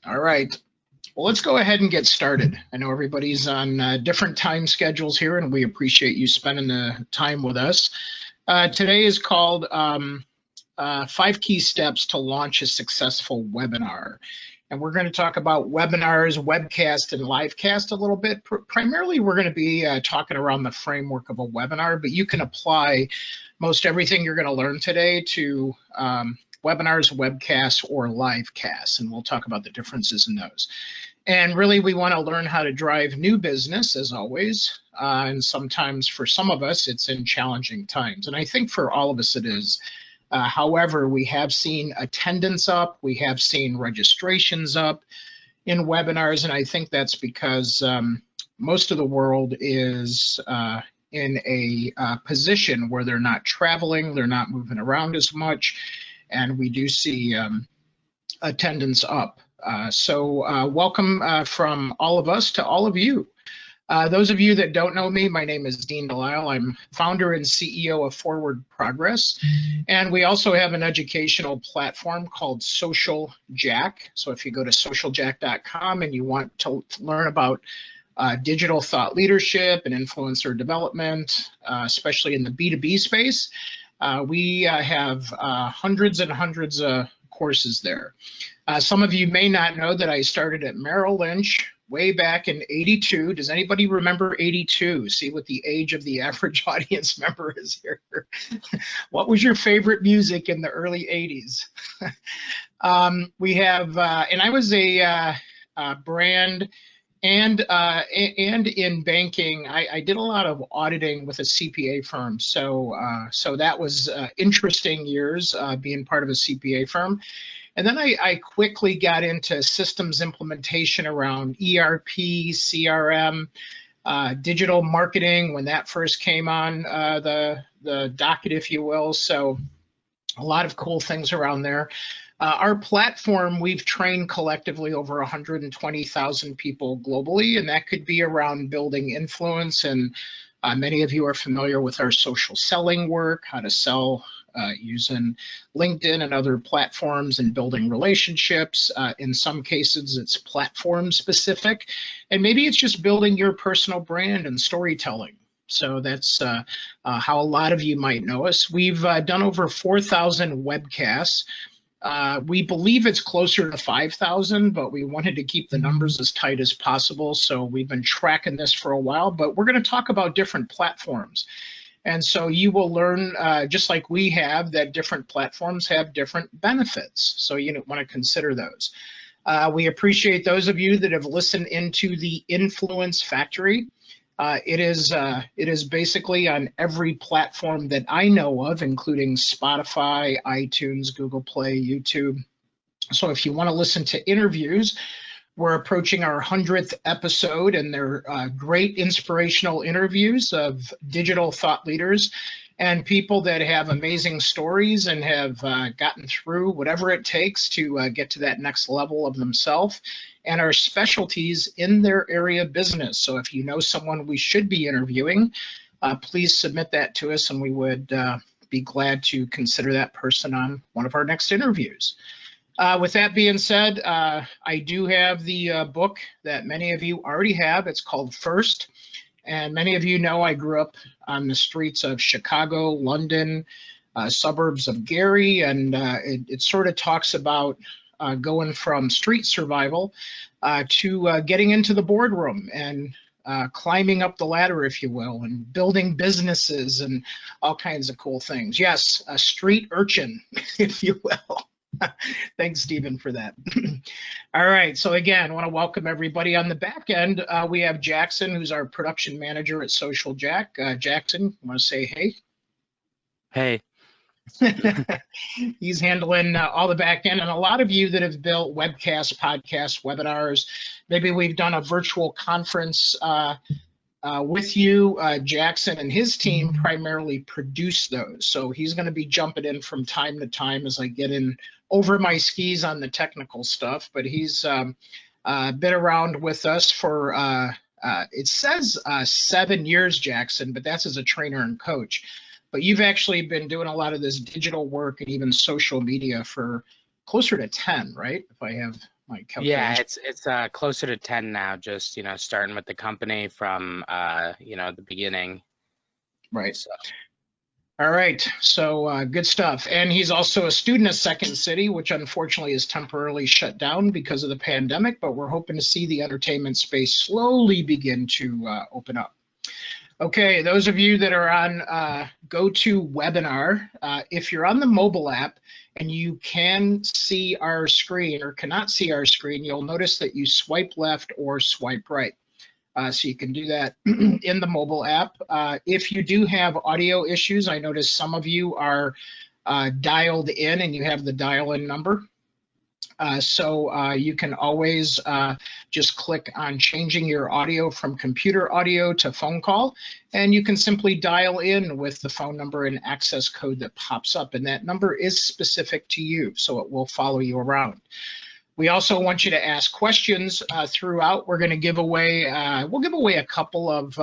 All right. Well, let's go ahead and get started. I know everybody's on different time schedules here, and we appreciate you spending the time with us. Today is called 5 Key Steps to Launch a Successful Webinar. And we're going to talk about webinars, webcast, and livecast a little bit. Primarily, we're going to be talking around the framework of a webinar, but you can apply most everything you're going to learn today to webinars, webcasts, or livecasts, and we'll talk about the differences in those. And really, we want to learn how to drive new business, as always, and sometimes for some of us, it's in challenging times. And I think for all of us it is. However, we have seen attendance up, we have seen registrations up in webinars, and I think that's because most of the world is in a position where they're not traveling, they're not moving around as much, and we do see attendance up. So welcome from all of us to all of you. Those of you that don't know me, my name is DeLisle. I'm founder and CEO of Forward Progress, and we also have an educational platform called Social Jack. So if you go to socialjack.com and you want to learn about digital thought leadership and influencer development, especially in the B2B space, we have hundreds and hundreds of courses there. Some of you may not know that I started at Merrill Lynch way back in '82. Does anybody remember '82? See what the age of the average audience member is here. What was your favorite music in the early '80s? We have, and I was a brand and in banking. I did a lot of auditing with a CPA firm. So that was interesting years being part of a CPA firm. And then I quickly got into systems implementation around ERP, CRM, digital marketing when that first came on the docket, if you will. So a lot of cool things around there. Our platform, we've trained collectively over 120,000 people globally, and that could be around building influence. And many of you are familiar with our social selling work, how to sell using LinkedIn and other platforms and building relationships. In some cases, it's platform specific, and maybe it's just building your personal brand and storytelling. So that's how a lot of you might know us. We've done over 4,000 webcasts. We believe it's closer to 5,000, but we wanted to keep the numbers as tight as possible. So we've been tracking this for a while, but we're going to talk about different platforms. And so you will learn, just like we have, that different platforms have different benefits. So you want to consider those. We appreciate those of you that have listened into the Influence Factory. It is basically on every platform that I know of, including Spotify, iTunes, Google Play, YouTube. So if you want to listen to interviews, we're approaching our 100th episode, and they're great inspirational interviews of digital thought leaders and people that have amazing stories and have gotten through whatever it takes to get to that next level of themselves and our specialties in their area of business. So if you know someone we should be interviewing, please submit that to us, and we would be glad to consider that person on one of our next interviews. With that being said, I do have the book that many of you already have. It's called First. And many of you know I grew up on the streets of Chicago, London, suburbs of Gary, and it sort of talks about going from street survival to getting into the boardroom and climbing up the ladder, if you will, and building businesses and all kinds of cool things. Yes, a street urchin, if you will. Thanks, Stephen, for that. All right, so again, I want to welcome everybody. On the back end, we have Jackson, who's our production manager at Social Jack. Jackson, want to say hey? Hey. He's handling all the back end, and a lot of you that have built webcasts, podcasts, webinars, maybe we've done a virtual conference with you. Jackson and his team primarily produce those, so he's going to be jumping in from time to time as I get in over my skis on the technical stuff, but he's been around with us for it says 7 years, Jackson, but that's as a trainer and coach. But you've actually been doing a lot of this digital work and even social media for closer to 10, right? If I have My Yeah, calculation. it's closer to 10 now, just, starting with the company from the beginning. Right. So, All right, so good stuff. And he's also a student at Second City, which unfortunately is temporarily shut down because of the pandemic, but we're hoping to see the entertainment space slowly begin to open up. Okay, those of you that are on GoToWebinar, if you're on the mobile app and you can see our screen or cannot see our screen, you'll notice that you swipe left or swipe right. So you can do that in the mobile app. If you do have audio issues, I notice some of you are dialed in and you have the dial-in number. So you can always just click on changing your audio from computer audio to phone call, and you can simply dial in with the phone number and access code that pops up, and that number is specific to you, so it will follow you around. We also want you to ask questions throughout. We're going to give away, we'll give away a couple of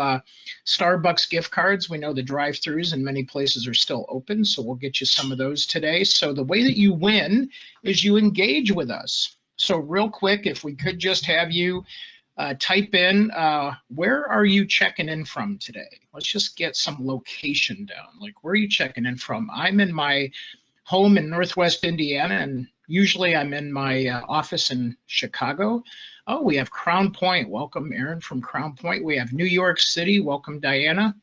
Starbucks gift cards. We know the drive-thrus in many places are still open, so we'll get you some of those today. So the way that you win is you engage with us. So real quick, if we could just have you type in, where are you checking in from today? Let's just get some location down. Like, where are you checking in from? I'm in my home in Northwest Indiana, and usually I'm in my office in Chicago. Oh, we have Crown Point. Welcome, Aaron from Crown Point. We have New York City. Welcome, Diana.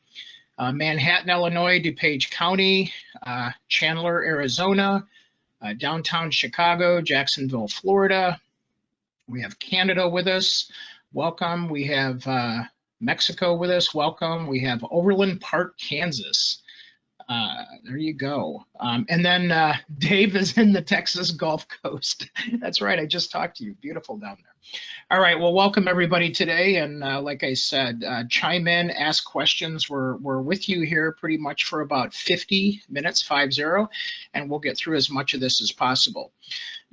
Manhattan, Illinois, DuPage County, Chandler, Arizona, downtown Chicago, Jacksonville, Florida. We have Canada with us. Welcome. We have Mexico with us. Welcome. We have Overland Park, Kansas. There you go. And then Dave is in the Texas Gulf Coast. That's right. I just talked to you. Beautiful down there. All right. Well, welcome everybody today. And like I said, chime in, ask questions. We're with you here pretty much for about 50 minutes, 50, and we'll get through as much of this as possible.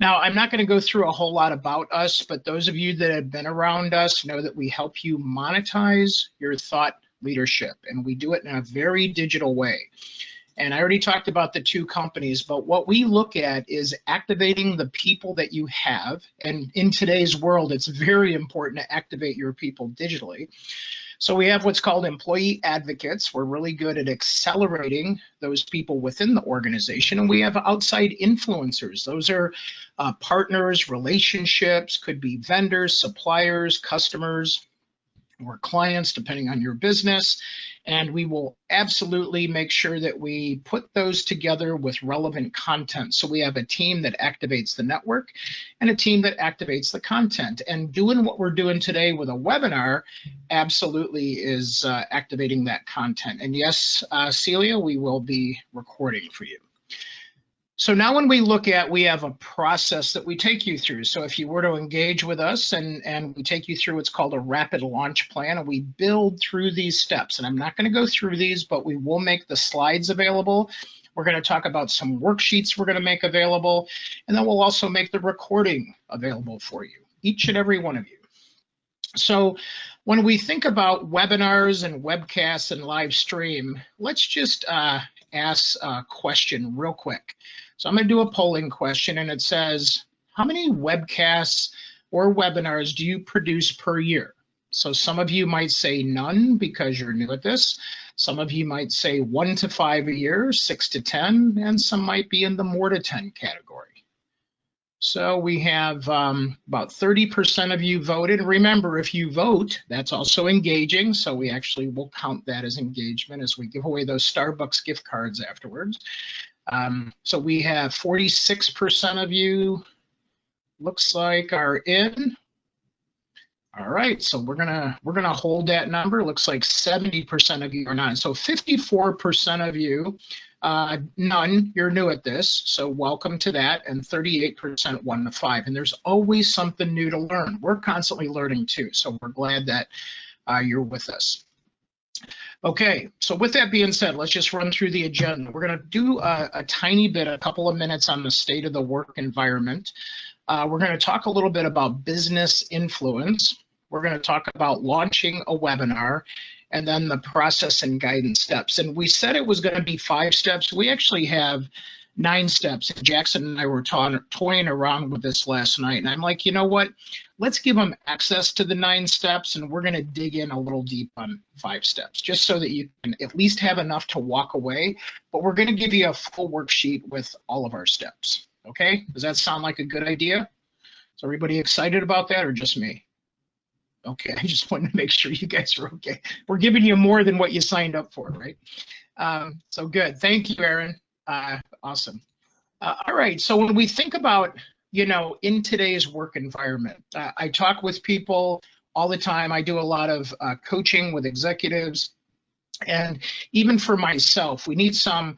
Now, I'm not going to go through a whole lot about us, but those of you that have been around us know that we help you monetize your thought leadership, and we do it in a very digital way. And I already talked about the two companies, but what we look at is activating the people that you have. And in today's world, it's very important to activate your people digitally. So we have what's called employee advocates. We're really good at accelerating those people within the organization. And we have outside influencers. Those are partners, relationships, could be vendors, suppliers, customers, or clients, depending on your business. And we will absolutely make sure that we put those together with relevant content. So we have a team that activates the network and a team that activates the content. And doing what we're doing today with a webinar absolutely is activating that content. And yes, Celia, we will be recording for you. So now when we look at, we have a process that we take you through. So if you were to engage with us and we take you through what's called a rapid launch plan, and we build through these steps. And I'm not going to go through these, but we will make the slides available. We're going to talk about some worksheets we're going to make available, and then we'll also make the recording available for you, each and every one of you. So when we think about webinars and webcasts and live stream, let's just ask a question real quick. So I'm going to do a polling question, and it says, how many webcasts or webinars do you produce per year? So some of you might say none because you're new at this. Some of you might say 1 to 5 a year, 6 to 10, and some might be in the more to 10 category. So we have about 30% of you voted. Remember, if you vote, that's also engaging. So we actually will count that as engagement as we give away those Starbucks gift cards afterwards. So we have 46% of you, looks like, are in. All right, so we're gonna hold that number. Looks like 70% of you are not. So 54% of you, none, you're new at this, so welcome to that, and 38% 1 to 5. And there's always something new to learn. We're constantly learning too, so we're glad that you're with us. Okay, so with that being said, let's just run through the agenda. We're going to do a tiny bit, a couple of minutes on the state of the work environment. We're going to talk a little bit about business influence. We're going to talk about launching a webinar, and then the process and guidance steps. And we said it was going to be 5 steps. We actually have 9 steps. Jackson and I were toying around with this last night, and I'm like, you know what? Let's give them access to the 9 steps, and we're going to dig in a little deep on 5 steps, just so that you can at least have enough to walk away. But we're going to give you a full worksheet with all of our steps. Okay? Does that sound like a good idea? Is everybody excited about that, or just me? Okay, I just wanted to make sure you guys are okay. We're giving you more than what you signed up for, right? So good. Thank you, Aaron. Awesome. All right. So when we think about, in today's work environment, I talk with people all the time. I do a lot of coaching with executives. And even for myself, we need some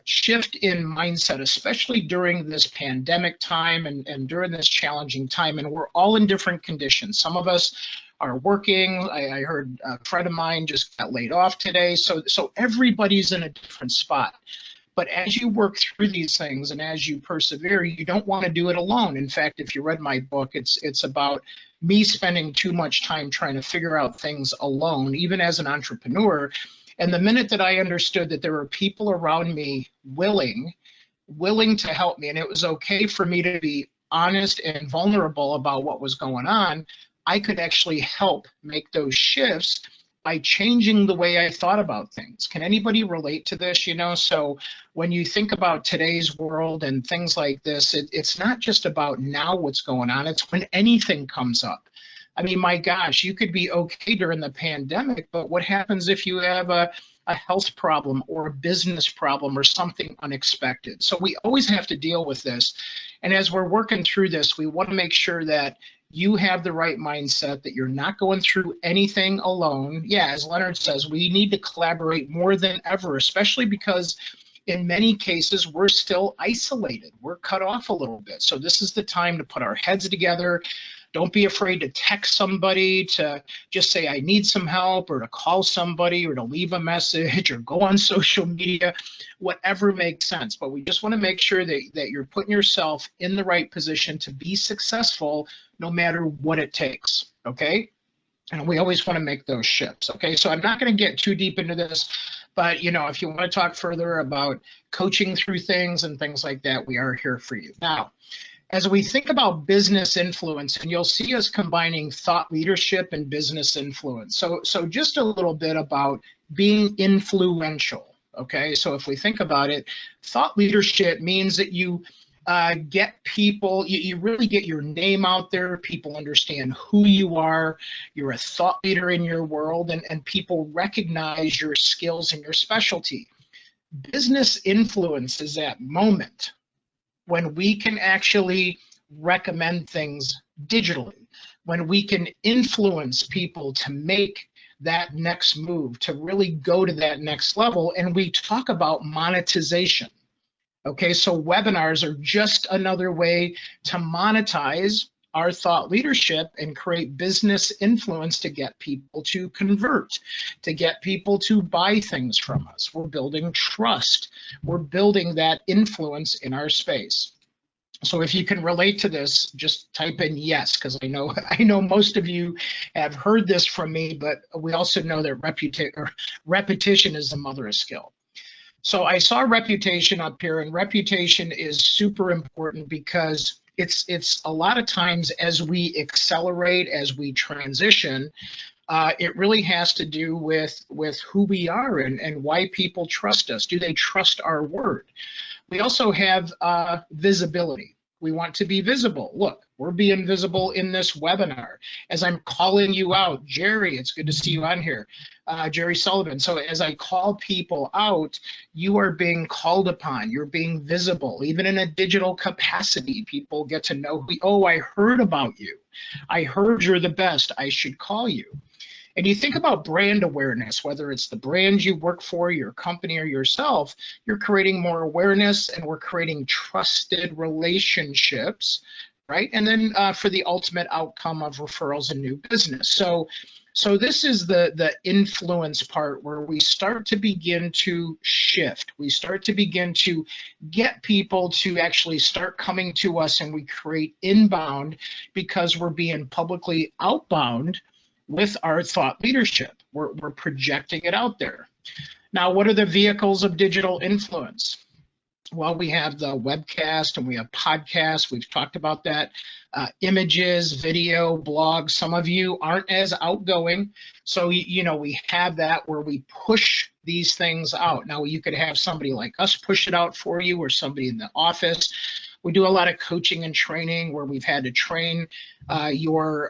shift in mindset, especially during this pandemic time and during this challenging time. And we're all in different conditions. Some of us are working. I heard a friend of mine just got laid off today. So everybody's in a different spot. But as you work through these things and as you persevere, you don't want to do it alone. In fact, if you read my book, it's about me spending too much time trying to figure out things alone, even as an entrepreneur. And the minute that I understood that there were people around me willing to help me, and it was okay for me to be honest and vulnerable about what was going on, I could actually help make those shifts by changing the way I thought about things. Can anybody relate to this? So when you think about today's world and things like this, it's not just about now what's going on, it's when anything comes up. I mean, my gosh, you could be okay during the pandemic, but what happens if you have a health problem or a business problem or something unexpected? So we always have to deal with this. And as we're working through this, we want to make sure that you have the right mindset, that you're not going through anything alone. Yeah, as Leonard says, we need to collaborate more than ever, especially because in many cases, we're still isolated. We're cut off a little bit. So this is the time to put our heads together. Don't be afraid to text somebody, to just say, I need some help, or to call somebody, or to leave a message, or go on social media, whatever makes sense. But we just want to make sure that you're putting yourself in the right position to be successful no matter what it takes, okay? And we always want to make those shifts, okay? So I'm not going to get too deep into this, but if you want to talk further about coaching through things and things like that, we are here for you. Now, as we think about business influence, and you'll see us combining thought leadership and business influence. So just a little bit about being influential, okay? So if we think about it, thought leadership means that you get people, you really get your name out there, people understand who you are, you're a thought leader in your world, and people recognize your skills and your specialty. Business influence is that moment when we can actually recommend things digitally, when we can influence people to make that next move, to really go to that next level. And we talk about monetization. Okay, so webinars are just another way to monetize our thought leadership and create business influence to get people to convert, to get people to buy things from us. We're building trust. We're building that influence in our space. So if you can relate to this, just type in yes, because I know most of you have heard this from me, but we also know that repetition is the mother of skill. So I saw reputation up here, and reputation is super important because it's a lot of times as we accelerate, as we transition, it really has to do with who we are and why people trust us. Do they trust our word? We also have visibility. We want to be visible. Look, we're being visible in this webinar. As I'm calling you out, Jerry, it's good to see you on here, Jerry Sullivan. So as I call people out, you are being called upon. You're being visible. Even in a digital capacity, people get to know, I heard about you. I heard you're the best. I should call you. And you think about brand awareness, whether it's the brand you work for, your company, or yourself, you're creating more awareness, and we're creating trusted relationships, right? And then for the ultimate outcome of referrals and new business. So this is the influence part where we start to begin to shift. We start to begin to get people to actually start coming to us, and we create inbound because we're being publicly outbound with our thought leadership. We're projecting it out there. Now, what are the vehicles of digital influence? Well, we have the webcast and we have podcasts. We've talked about that. Images, video, blogs. Some of you aren't as outgoing. So, we have that where we push these things out. Now, you could have somebody like us push it out for you or somebody in the office. We do a lot of coaching and training where we've had to train your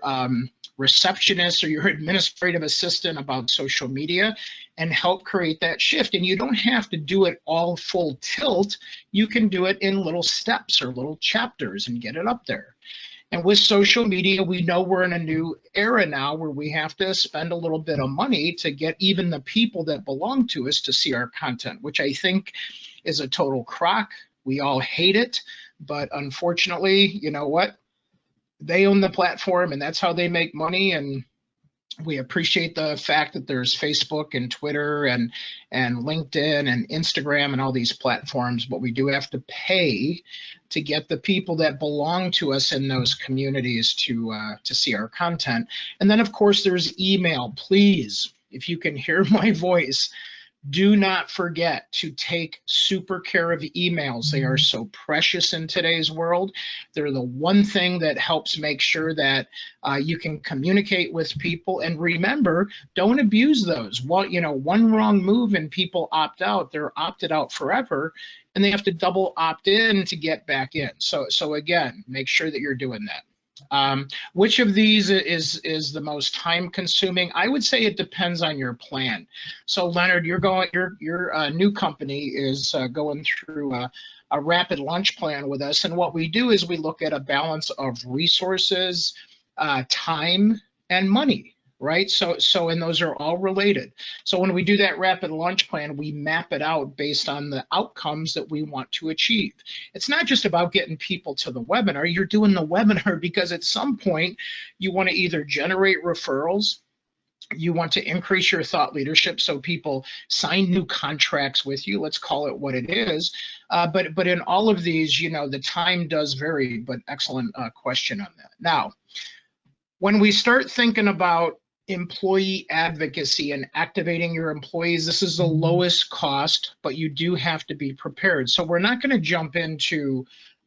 receptionist or your administrative assistant about social media and help create that shift. And you don't have to do it all full tilt. You can do it in little steps or little chapters and get it up there. And with social media, we know we're in a new era now where we have to spend a little bit of money to get even the people that belong to us to see our content, which I think is a total crock. We all hate it, but unfortunately, you know what? They own the platform and that's how they make money. And we appreciate the fact that there's Facebook and Twitter and LinkedIn and Instagram and all these platforms, but we do have to pay to get the people that belong to us in those communities to see our content. And then of course there's email. Please, if you can hear my voice, do not forget to take super care of emails. They are so precious in today's world. They're the one thing that helps make sure that you can communicate with people. And remember, don't abuse those. Well, one wrong move and people opt out. They're opted out forever, and they have to double opt in to get back in. So again, make sure that you're doing that. Which of these is the most time consuming? I would say it depends on your plan. So Leonard, your new company is going through a rapid launch plan with us. And what we do is we look at a balance of resources, time, and money. Right? And those are all related. So when we do that rapid launch plan, we map it out based on the outcomes that we want to achieve. It's not just about getting people to the webinar. You're doing the webinar because at some point you want to either generate referrals, you want to increase your thought leadership so people sign new contracts with you. Let's call it what it is. But in all of these, the time does vary, but excellent question on that. Now, when we start thinking about employee advocacy and activating your employees, this is the lowest cost, but you do have to be prepared. So we're not going to jump into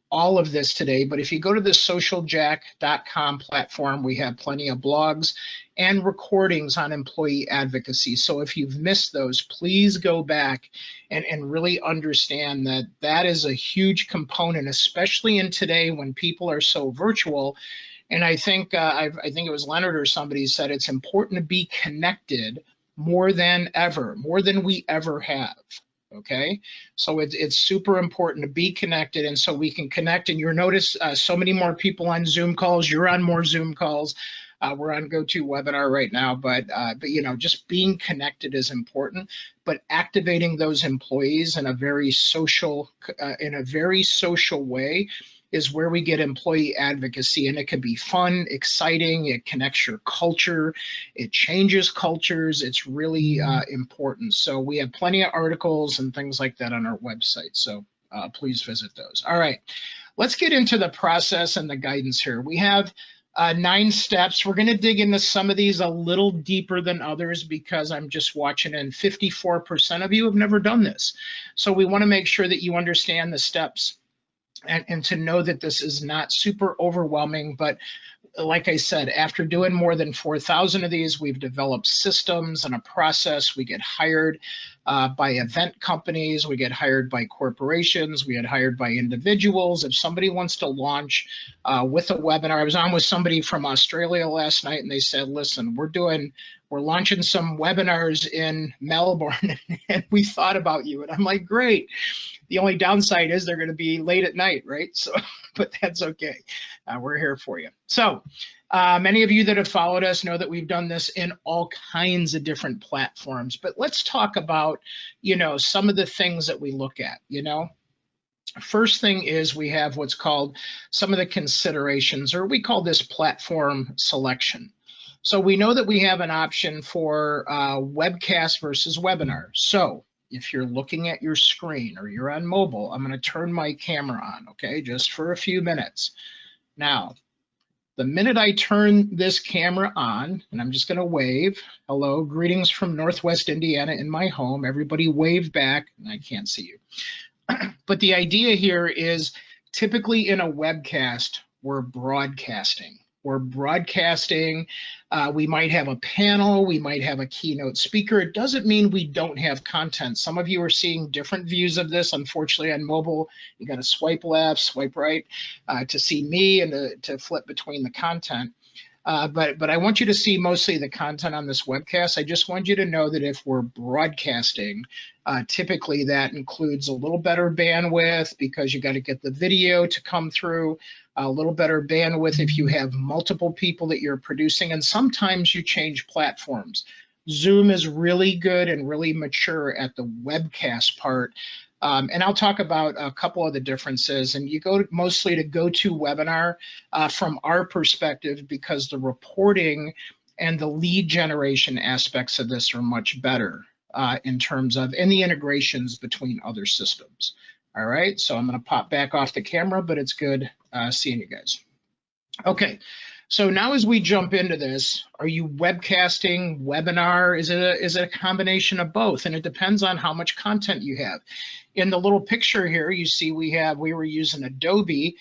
all of this today, but if you go to the socialjack.com platform, we have plenty of blogs and recordings on employee advocacy. So if you've missed those, please go back and really understand that that is a huge component, especially in today when people are so virtual. And I think I think it was Leonard or somebody said it's important to be connected more than ever, more than we ever have. Okay, so it's super important to be connected, and so we can connect. And you'll notice so many more people on Zoom calls. You're on more Zoom calls. We're on GoToWebinar right now, but just being connected is important. But activating those employees in a very social way is where we get employee advocacy, and it can be fun, exciting, it connects your culture, it changes cultures, it's really important. So we have plenty of articles and things like that on our website, so please visit those. All right, let's get into the process and the guidance here. We have 9 steps. We're gonna dig into some of these a little deeper than others because I'm just watching and 54% of you have never done this. So we wanna make sure that you understand the steps and to know that this is not super overwhelming. But like I said, after doing more than 4,000 of these, we've developed systems and a process. We get hired by event companies, we get hired by corporations, we get hired by individuals. If somebody wants to launch with a webinar, I was on with somebody from Australia last night and they said, listen, we're launching some webinars in Melbourne and we thought about you. And I'm like, great. The only downside is they're going to be late at night, right? So, but that's okay. We're here for you. So many of you that have followed us know that we've done this in all kinds of different platforms, but let's talk about, some of the things that we look at, First thing is we have what's called some of the considerations, or we call this platform selection. So we know that we have an option for webcast versus webinar. So if you're looking at your screen or you're on mobile, I'm going to turn my camera on, okay, just for a few minutes. Now, the minute I turn this camera on, and I'm just going to wave, hello, greetings from Northwest Indiana in my home. Everybody wave back, and I can't see you. But the idea here is typically in a webcast, we're broadcasting. We're broadcasting. We might have a panel, we might have a keynote speaker. It doesn't mean we don't have content. Some of you are seeing different views of this. Unfortunately, on mobile, you got to swipe left, swipe right to see me and to flip between the content. But I want you to see mostly the content on this webcast. I just want you to know that if we're broadcasting, typically that includes a little better bandwidth because you got to get the video to come through, a little better bandwidth if you have multiple people that you're producing, and sometimes you change platforms. Zoom is really good and really mature at the webcast part. And I'll talk about a couple of the differences. And you go mostly to GoToWebinar from our perspective because the reporting and the lead generation aspects of this are much better in terms of, and the integrations between other systems. All right, so I'm going to pop back off the camera, but it's good seeing you guys. Okay. So now as we jump into this, are you webcasting, webinar? Is it a combination of both? And it depends on how much content you have. In the little picture here, you see we were using Adobe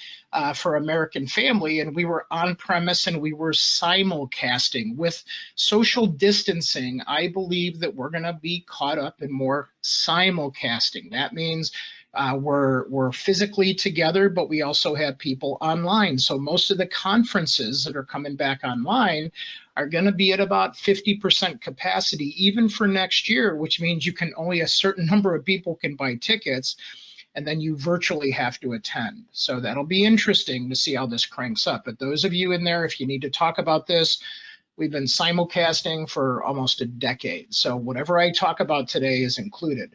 for American Family, and we were on premise and we were simulcasting. With social distancing, I believe that we're gonna be caught up in more simulcasting. That means we're physically together, but we also have people online. So most of the conferences that are coming back online are going to be at about 50% capacity, even for next year, which means you can only a certain number of people can buy tickets, and then you virtually have to attend. So that'll be interesting to see how this cranks up. But those of you in there, if you need to talk about this, we've been simulcasting for almost a decade. So whatever I talk about today is included.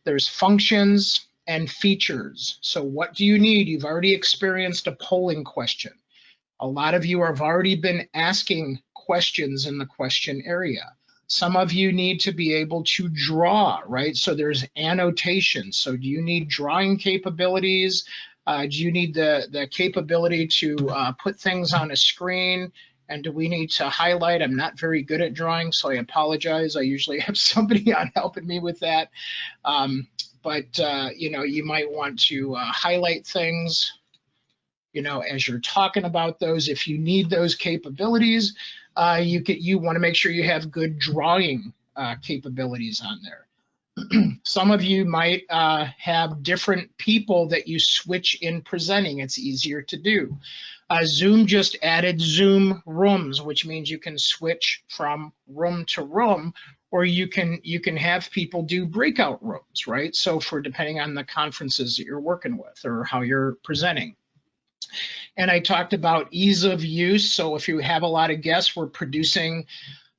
There's functions and features. So what do you need? You've already experienced a polling question. A lot of you have already been asking questions in the question area. Some of you need to be able to draw, right? So there's annotation. So do you need drawing capabilities? Do you need the capability to put things on a screen? And do we need to highlight? I'm not very good at drawing, so I apologize. I usually have somebody on helping me with that. But you know, you might want to highlight things, you know, as you're talking about those. If you need those capabilities, you want to make sure you have good drawing capabilities on there. Some of you might have different people that you switch in presenting. It's easier to do. Zoom just added Zoom rooms, which means you can switch from room to room, or you can have people do breakout rooms, right? So for depending on the conferences that you're working with or how you're presenting. And I talked about ease of use. So if you have a lot of guests, we're producing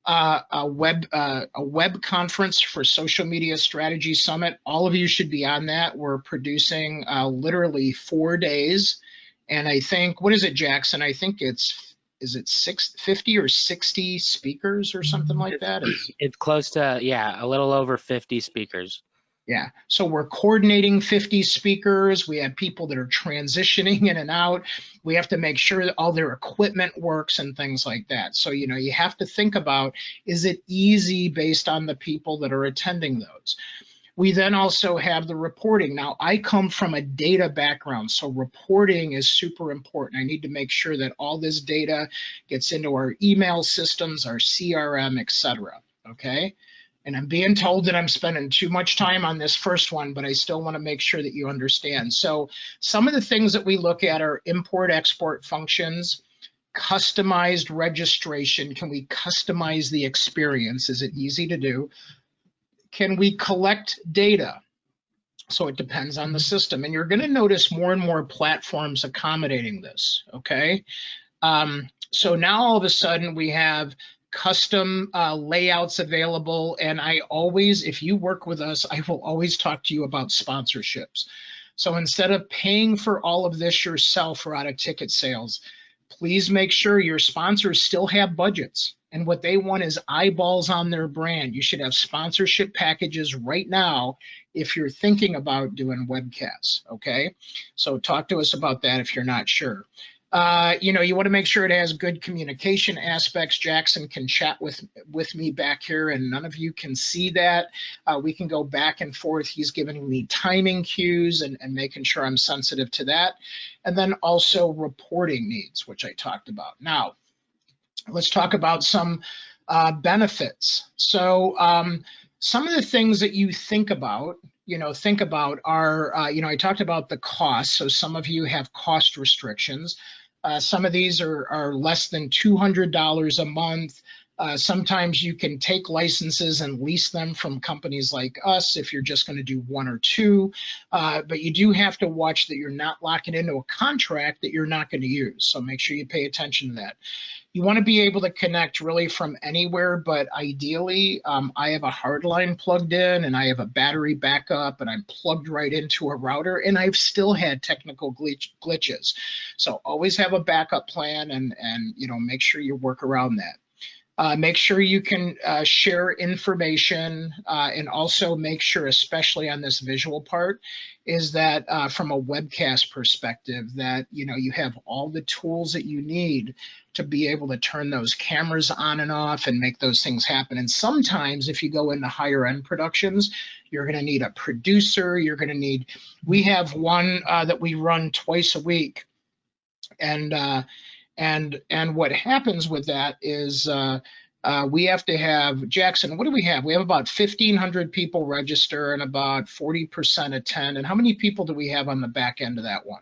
a web conference for Social Media Strategy Summit. All of you should be on that. We're producing literally 4 days. And I think, what is it, Jackson? I think is it 50 or 60 speakers or something like that? It's close to, yeah, a little over 50 speakers. Yeah, so we're coordinating 50 speakers. We have people that are transitioning in and out. We have to make sure that all their equipment works and things like that. So, you know, you have to think about, is it easy based on the people that are attending those? We then also have the reporting. Now, I come from a data background, so reporting is super important. I need to make sure that all this data gets into our email systems, our CRM, et cetera, okay? And I'm being told that I'm spending too much time on this first one, but I still want to make sure that you understand. So some of the things that we look at are import-export functions, customized registration. Can we customize the experience? Is it easy to do? Can we collect data? So it depends on the system. And you're going to notice more and more platforms accommodating this, okay? So now all of a sudden we have custom layouts available. And I always, if you work with us, I will always talk to you about sponsorships. So instead of paying for all of this yourself or out of ticket sales, please make sure your sponsors still have budgets. And what they want is eyeballs on their brand. You should have sponsorship packages right now if you're thinking about doing webcasts, okay? So talk to us about that if you're not sure. You want to make sure it has good communication aspects. Jackson can chat with me back here, and none of you can see that. We can go back and forth. He's giving me timing cues and making sure I'm sensitive to that. And then also reporting needs, which I talked about. Now, let's talk about some benefits. So some of the things that you think about are, I talked about the cost. So some of you have cost restrictions. Some of these are less than $200 a month. Sometimes you can take licenses and lease them from companies like us if you're just going to do one or two. But you do have to watch that you're not locking into a contract that you're not going to use. So make sure you pay attention to that. You want to be able to connect really from anywhere, but ideally, I have a hard line plugged in and I have a battery backup and I'm plugged right into a router, and I've still had technical glitches. So always have a backup plan and make sure you work around that. Make sure you can share information and also make sure, especially on this visual part, is that from a webcast perspective that you have all the tools that you need to be able to turn those cameras on and off and make those things happen. And sometimes if you go into higher end productions, you're going to need a producer. We have one that we run twice a week. And what happens with that is we have to have, Jackson, what do we have? We have about 1,500 people register and about 40% attend. And how many people do we have on the back end of that one?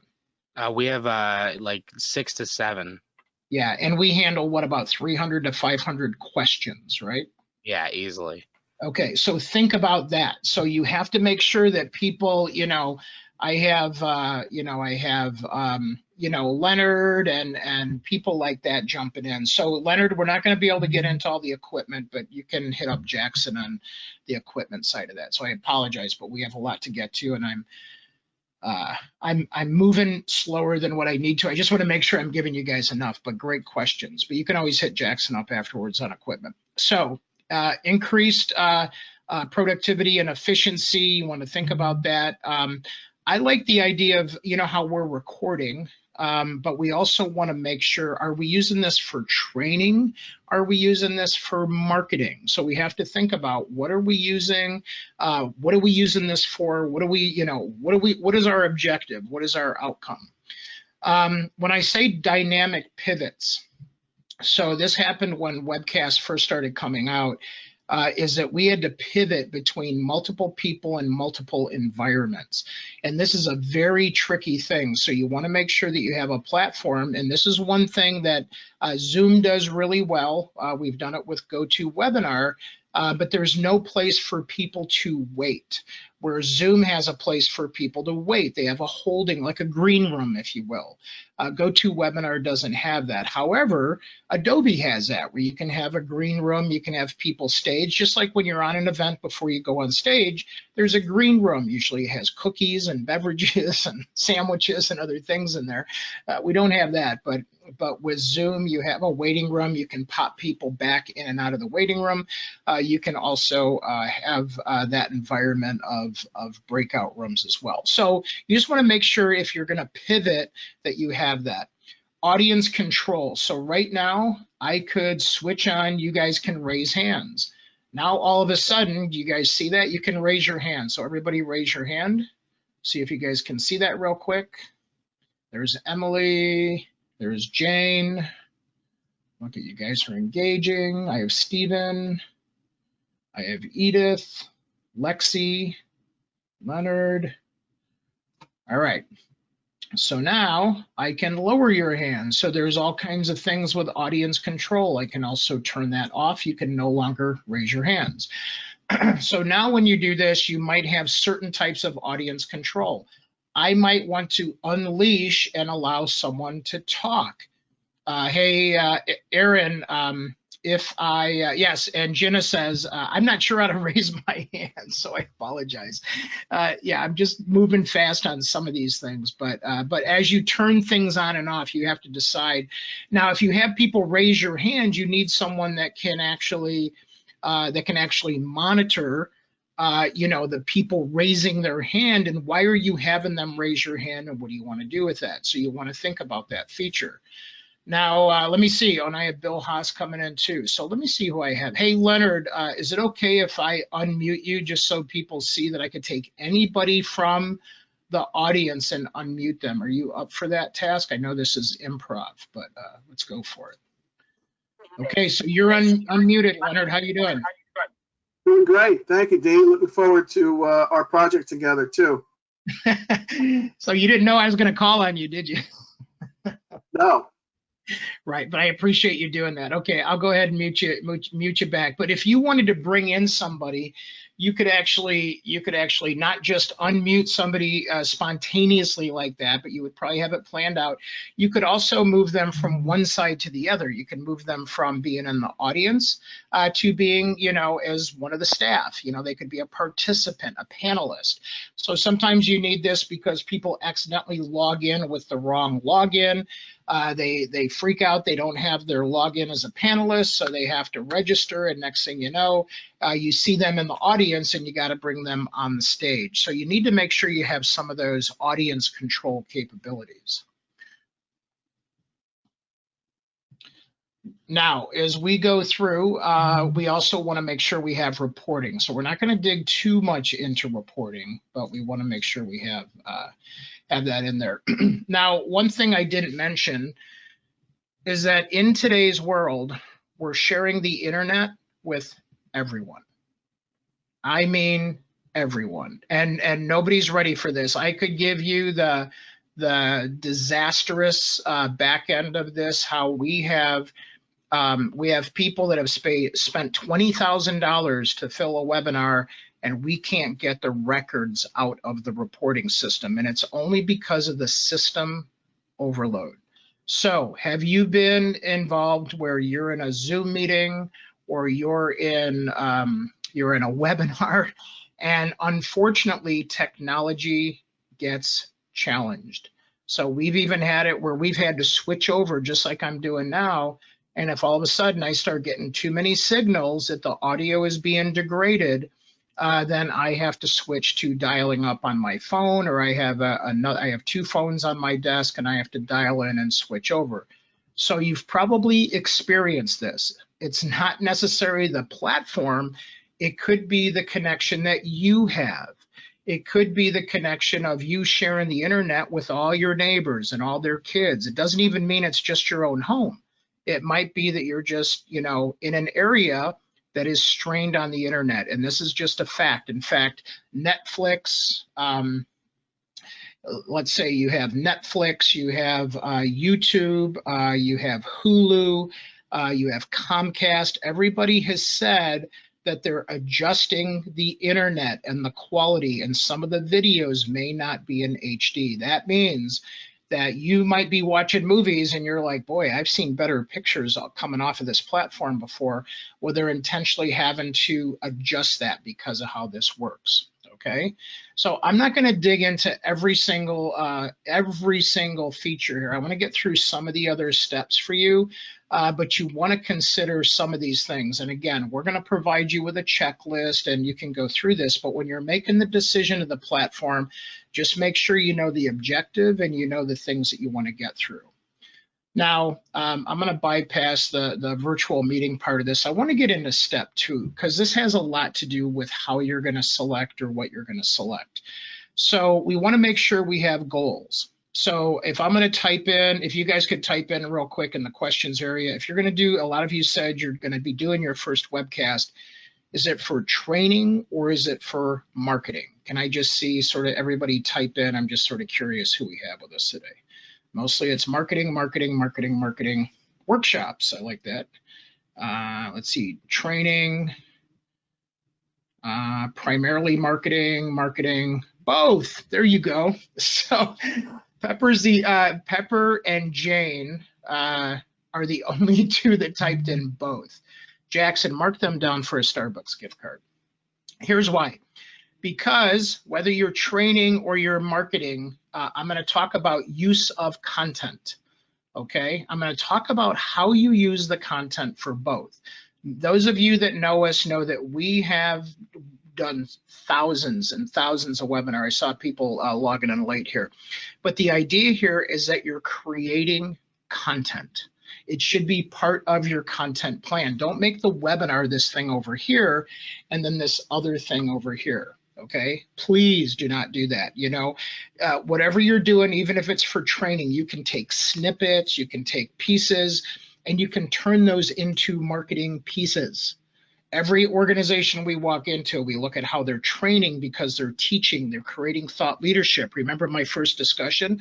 We have like 6 to 7. Yeah, and we handle what, about 300 to 500 questions, right? Yeah, easily. Okay, so think about that. So you have to make sure that people, I have Leonard and people like that jumping in. So Leonard, we're not going to be able to get into all the equipment, but you can hit up Jackson on the equipment side of that. So I apologize, but we have a lot to get to, and I'm moving slower than what I need to. I just want to make sure I'm giving you guys enough, but great questions. But you can always hit Jackson up afterwards on equipment. So increased productivity and efficiency, you want to think about that. I like the idea of, how we're recording, but we also want to make sure, are we using this for training? Are we using this for marketing? So we have to think about, what are we using? What are we using this for? What is our objective? What is our outcome? When I say dynamic pivots, so this happened when webcasts first started coming out, is that we had to pivot between multiple people and multiple environments. And this is a very tricky thing. So you want to make sure that you have a platform. And this is one thing that Zoom does really well. We've done it with GoToWebinar, but there's no place for people to wait, where Zoom has a place for people to wait. They have a holding, like a green room, if you will. GoToWebinar doesn't have that. However, Adobe has that, where you can have a green room, you can have people stage, just like when you're on an event before you go on stage, there's a green room. Usually it has cookies and beverages and sandwiches and other things in there. We don't have that, but with Zoom, you have a waiting room. You can pop people back in and out of the waiting room. You can also have that environment of breakout rooms as well. So you just want to make sure, if you're going to pivot, that you have that. Audience control. So right now, I could switch on, you guys can raise hands. Now, all of a sudden, do you guys see that? You can raise your hand. So everybody raise your hand. See if you guys can see that real quick. There's Emily. There's Jane. Look at you guys are engaging. I have Stephen. I have Edith, Lexi, Leonard. All right. So now I can lower your hand. So there's all kinds of things with audience control. I can also turn that off. You can no longer raise your hands. So now when you do this, you might have certain types of audience control. I might want to unleash and allow someone to talk. Hey, Aaron, yes, and Jenna says, I'm not sure how to raise my hand, so I apologize. Yeah, I'm just moving fast on some of these things, but as you turn things on and off, you have to decide. Now, if you have people raise your hand, you need someone that can actually monitor you know, the people raising their hand, and why are you having them raise your hand, and what do you want to do with that? So you want to think about that feature. Now, let me see. Oh, and I have Bill Haas coming in too. So let me see who I have. Hey, Leonard, is it okay if I unmute you just so people see that I could take anybody from the audience and unmute them? Are you up for that task? I know this is improv, but let's go for it. Okay, so you're unmuted, Leonard. How you doing? Doing great. Thank you, Dean. Looking forward to our project together, too. So you didn't know I was going to call on you, did you? No. Right, but I appreciate you doing that. Okay, I'll go ahead and mute you back. But if you wanted to bring in somebody, you could actually not just unmute somebody spontaneously like that, but you would probably have it planned out. You could also move them from one side to the other. You can move them from being in the audience to being, you know, as one of the staff. You know, they could be a participant, a panelist. So sometimes you need this because people accidentally log in with the wrong login. They freak out. They don't have their login as a panelist, so they have to register. And next thing you know, you see them in the audience and you got to bring them on the stage. So you need to make sure you have some of those audience control capabilities. Now, as we go through, we also want to make sure we have reporting. So we're not going to dig too much into reporting, but we want to make sure we have that in there. Now, one thing I didn't mention is that in today's world, we're sharing the internet with everyone. I mean, everyone, and nobody's ready for this. I could give you the disastrous back end of this, how we have people that have spent $20,000 to fill a webinar, and we can't get the records out of the reporting system. And it's only because of the system overload. So have you been involved where you're in a Zoom meeting or you're in a webinar, and unfortunately technology gets challenged? So we've even had it where we've had to switch over just like I'm doing now. And if all of a sudden I start getting too many signals that the audio is being degraded, then I have to switch to dialing up on my phone, or I have two phones on my desk and I have to dial in and switch over. So you've probably experienced this. It's not necessarily the platform. It could be the connection that you have. It could be the connection of you sharing the internet with all your neighbors and all their kids. It doesn't even mean it's just your own home. It might be that you're just, you know, in an area that is strained on the internet, and this is just a fact. In fact, Netflix, let's say you have Netflix, you have YouTube, you have Hulu, you have Comcast. Everybody has said that they're adjusting the internet and the quality, and some of the videos may not be in HD. That means that you might be watching movies and you're like, boy, I've seen better pictures coming off of this platform before. Well, they're intentionally having to adjust that because of how this works. Okay, so I'm not going to dig into every single feature here. I want to get through some of the other steps for you, but you want to consider some of these things. And again, we're going to provide you with a checklist and you can go through this, but when you're making the decision of the platform, just make sure you know the objective and you know the things that you want to get through. Now, I'm going to bypass the virtual meeting part of this. I want to get into step 2, because this has a lot to do with how you're going to select or what you're going to select. So we want to make sure we have goals. So if I'm going to type in, if you guys could type in real quick in the questions area, if you're going to do, a lot of you said you're going to be doing your first webcast. Is it for training or is it for marketing? Can I just see sort of everybody type in? I'm just sort of curious who we have with us today. Mostly it's marketing, workshops. I like that. Let's see, training, primarily marketing, both. There you go. So Pepper and Jane are the only two that typed in both. Jackson, mark them down for a Starbucks gift card. Here's why. Because whether you're training or you're marketing, I'm going to talk about use of content. Okay, I'm going to talk about how you use the content for both. Those of you that know us know that we have done thousands and thousands of webinars. I saw people logging in late here. But the idea here is that you're creating content. It should be part of your content plan. Don't make the webinar this thing over here and then this other thing over here. Okay, please do not do that. You know, whatever you're doing, even if it's for training, you can take snippets, you can take pieces, and you can turn those into marketing pieces. Every organization we walk into, we look at how they're training because they're teaching, they're creating thought leadership. Remember my first discussion?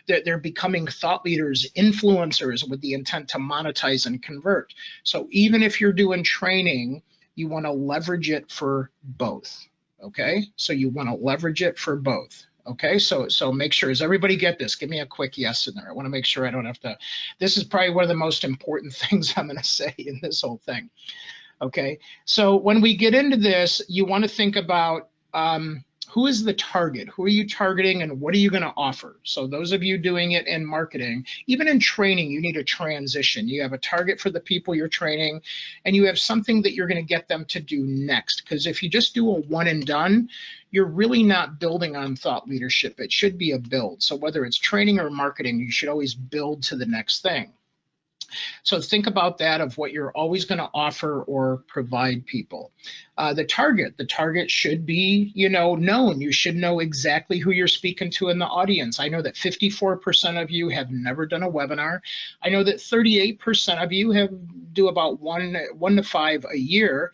That they're becoming thought leaders, influencers with the intent to monetize and convert. So even if you're doing training, you want to leverage it for both. Okay, so you want to leverage it for both. Okay, so make sure, does everybody get this? Give me a quick yes in there. I want to make sure I don't have to, this is probably one of the most important things I'm going to say in this whole thing. Okay, so when we get into this, you want to think about who is the target? Who are you targeting and what are you going to offer? So those of you doing it in marketing, even in training, you need a transition. You have a target for the people you're training and you have something that you're going to get them to do next. Because if you just do a one and done, you're really not building on thought leadership. It should be a build. So whether it's training or marketing, you should always build to the next thing. So think about that of what you're always going to offer or provide people. The target should be, you know, known. You should know exactly who you're speaking to in the audience. I know that 54% of you have never done a webinar. I know that 38% of you do about one to five a year,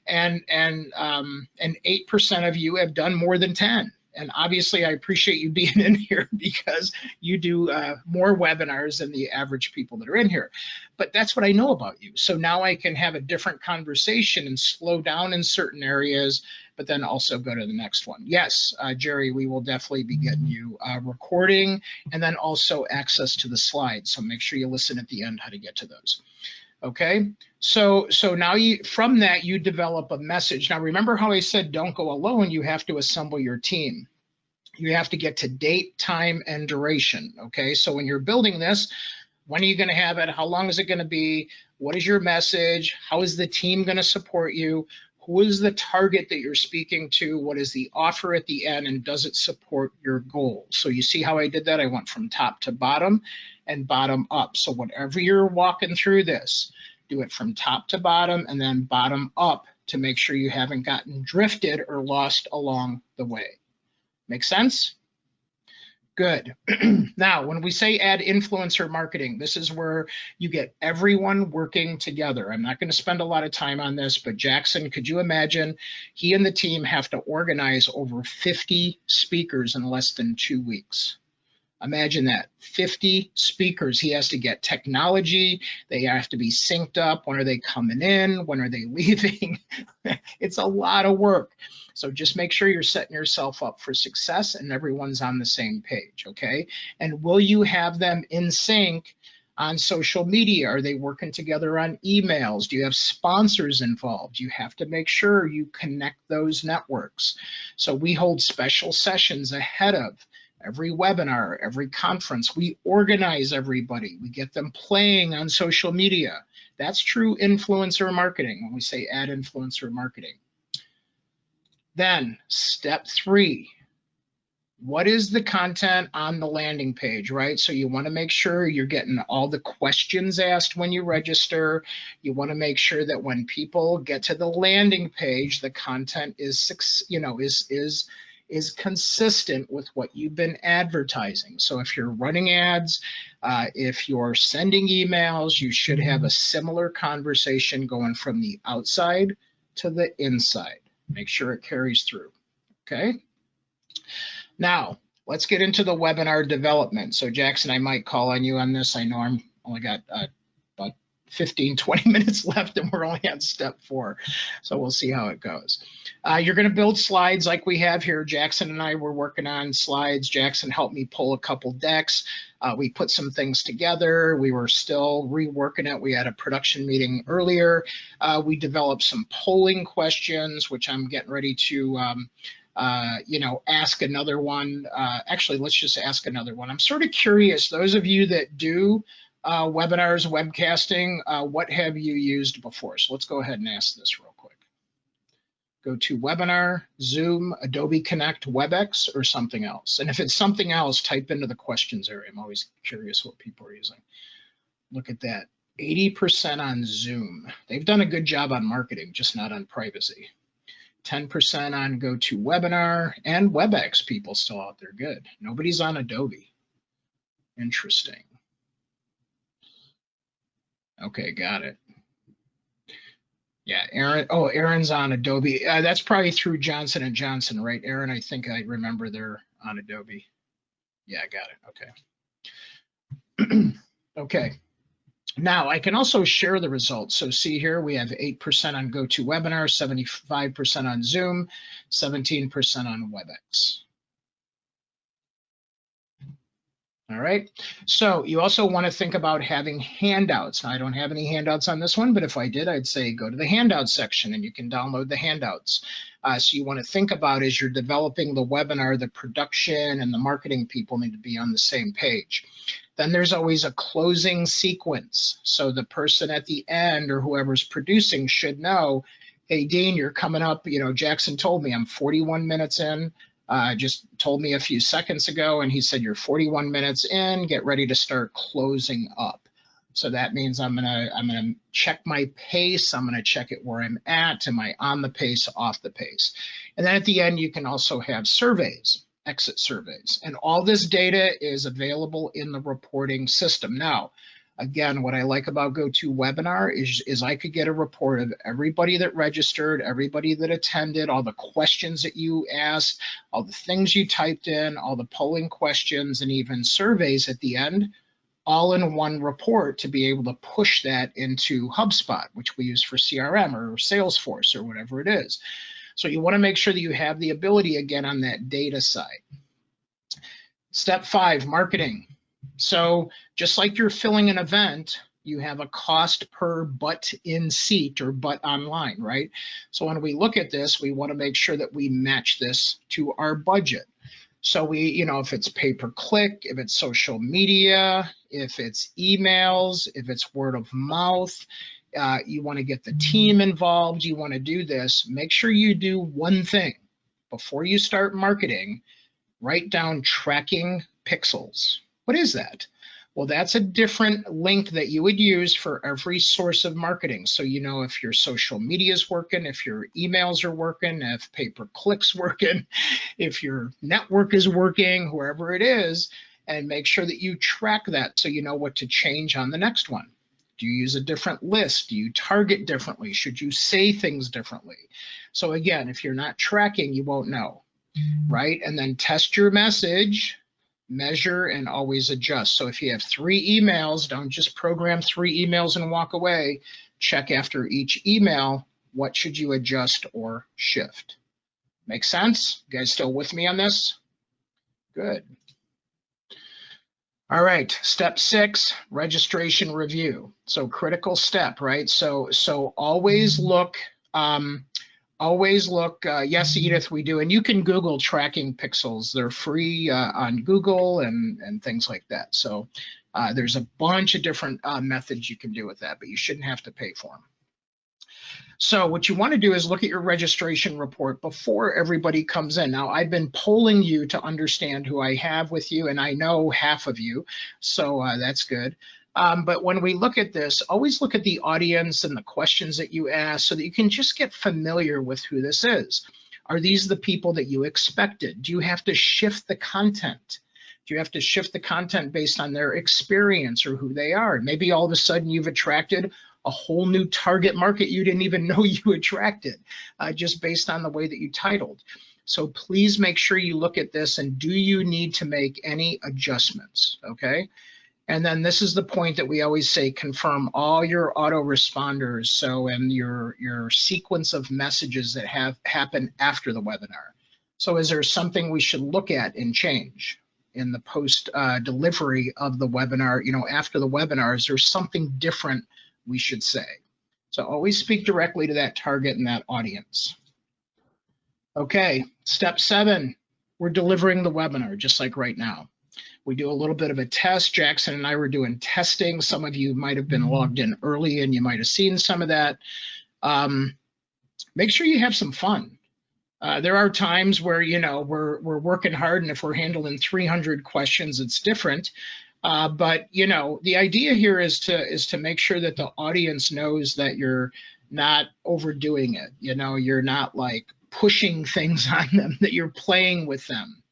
and 8% of you have done more than 10. And obviously, I appreciate you being in here because you do more webinars than the average people that are in here. But that's what I know about you. So now I can have a different conversation and slow down in certain areas, but then also go to the next one. Yes, Jerry, we will definitely be getting you recording and then also access to the slides. So make sure you listen at the end how to get to those. Okay, so now from that you develop a message. Now remember how I said don't go alone, you have to assemble your team. You have to get to date, time, and duration. Okay, so when you're building this, when are you going to have it? How long is it going to be? What is your message? How is the team going to support you? Who is the target that you're speaking to? What is the offer at the end? And does it support your goals? So you see how I did that? I went from top to bottom and bottom up. So whatever you're walking through this, do it from top to bottom and then bottom up to make sure you haven't gotten drifted or lost along the way. Make sense? Good. Now, when we say add influencer marketing, this is where you get everyone working together. I'm not going to spend a lot of time on this, but Jackson, could you imagine he and the team have to organize over 50 speakers in less than 2 weeks? Imagine that, 50 speakers. He has to get technology. They have to be synced up. When are they coming in? When are they leaving? It's a lot of work. So just make sure you're setting yourself up for success and everyone's on the same page, okay? And will you have them in sync on social media? Are they working together on emails? Do you have sponsors involved? You have to make sure you connect those networks. So we hold special sessions ahead of every webinar, every conference. We organize everybody. We get them playing on social media. That's true influencer marketing when we say add influencer marketing. Then step 3, what is the content on the landing page, right? So you want to make sure you're getting all the questions asked when you register. You want to make sure that when people get to the landing page, the content is, you know, is consistent with what you've been advertising. So if you're running ads, if you're sending emails, you should have a similar conversation going from the outside to the inside. Make sure it carries through, okay? Now, let's get into the webinar development. So Jackson, I might call on you on this. I know I'm only got about 15, 20 minutes left and we're only on step 4. So we'll see how it goes. You're gonna build slides like we have here. Jackson and I were working on slides. Jackson helped me pull a couple decks. We put some things together. We were still reworking it. We had a production meeting earlier. We developed some polling questions, which I'm getting ready to you know, ask another one. Actually, let's just ask another one. I'm sort of curious, those of you that do webinars, webcasting, what have you used before? So let's go ahead and ask this real quick. GoToWebinar, Zoom, Adobe Connect, WebEx, or something else. And if it's something else, type into the questions area. I'm always curious what people are using. Look at that, 80% on Zoom. They've done a good job on marketing, just not on privacy. 10% on GoToWebinar, and WebEx people still out there, good. Nobody's on Adobe. Interesting. Okay, got it. Yeah, Aaron. Oh, Aaron's on Adobe. That's probably through Johnson & Johnson, right? Aaron, I think I remember they're on Adobe. Yeah, I got it. Okay. Okay. Now I can also share the results. So see here, we have 8% on GoToWebinar, 75% on Zoom, 17% on WebEx. All right, so you also want to think about having handouts. Now I don't have any handouts on this one, but if I did, I'd say go to the handouts section and you can download the handouts. So you want to think about, as you're developing the webinar, the production and the marketing people need to be on the same page. Then there's always a closing sequence. So the person at the end or whoever's producing should know, hey, Dean, you're coming up. You know, Jackson told me I'm 41 minutes in. Just told me a few seconds ago, and he said, you're 41 minutes in, get ready to start closing up. So that means I'm gonna check my pace. I'm gonna check it where I'm at. Am I on the pace, off the pace? And then at the end, you can also have surveys, exit surveys. And all this data is available in the reporting system. Now, again, what I like about GoToWebinar is I could get a report of everybody that registered, everybody that attended, all the questions that you asked, all the things you typed in, all the polling questions, and even surveys at the end, all in one report to be able to push that into HubSpot, which we use for CRM or Salesforce or whatever it is. So you want to make sure that you have the ability, again, on that data side. Step 5, marketing. So just like you're filling an event, you have a cost per butt in seat or butt online, right? So when we look at this, we want to make sure that we match this to our budget. So we, you know, if it's pay-per-click, if it's social media, if it's emails, if it's word of mouth, you want to get the team involved, you want to do this, make sure you do one thing. Before you start marketing, write down tracking pixels. What is that? Well, that's a different link that you would use for every source of marketing. So you know if your social media is working, if your emails are working, if pay-per-click's working, if your network is working, wherever it is, and make sure that you track that so you know what to change on the next one. Do you use a different list? Do you target differently? Should you say things differently? So again, if you're not tracking, you won't know, right? And then test your message, measure, and always adjust. So if you have 3 emails, don't just program 3 emails and walk away. Check after each email, what should you adjust or shift? Make sense? You guys still with me on this? Good. All right, step 6, registration review. So critical step, right? So always look, yes, Edith, we do. And you can Google tracking pixels. They're free on Google and things like that. So there's a bunch of different methods you can do with that, but you shouldn't have to pay for them. So what you want to do is look at your registration report before everybody comes in. Now, I've been polling you to understand who I have with you, and I know half of you, so that's good. But when we look at this, always look at the audience and the questions that you ask so that you can just get familiar with who this is. Are these the people that you expected? Do you have to shift the content? Do you have to shift the content based on their experience or who they are? Maybe all of a sudden you've attracted a whole new target market you didn't even know you attracted just based on the way that you titled. So please make sure you look at this, and do you need to make any adjustments, okay? And then this is the point that we always say, confirm all your autoresponders. So and your sequence of messages that have happened after the webinar. So is there something we should look at and change in the post delivery of the webinar? You know, after the webinar, is there something different we should say? So always speak directly to that target and that audience. Okay, step 7, we're delivering the webinar just like right now. We do a little bit of a test. Jackson and I were doing testing. Some of you might have been logged in early and you might have seen some of that. make sure you have some fun. There are times where, you know, we're working hard, and if we're handling 300 questions, it's different. But you know, the idea here is to make sure that the audience knows that you're not overdoing it. You know, you're not like pushing things on them, that you're playing with them,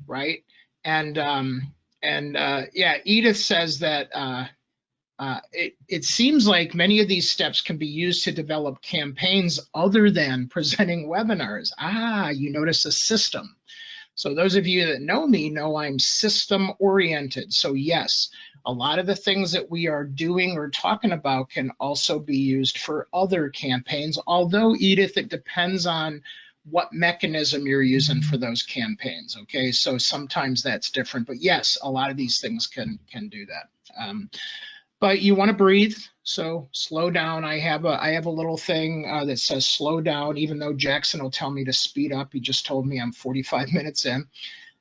right? And yeah, Edith says that it seems like many of these steps can be used to develop campaigns other than presenting webinars. Ah, you notice a system. So those of you that know me know I'm system oriented. So yes, a lot of the things that we are doing or talking about can also be used for other campaigns. Although, Edith, it depends on what mechanism you're using for those campaigns. Okay, so sometimes that's different, but yes, a lot of these things can do that. But you want to breathe, so slow down. I have a little thing that says slow down, even though Jackson will tell me to speed up. He just told me I'm 45 minutes in.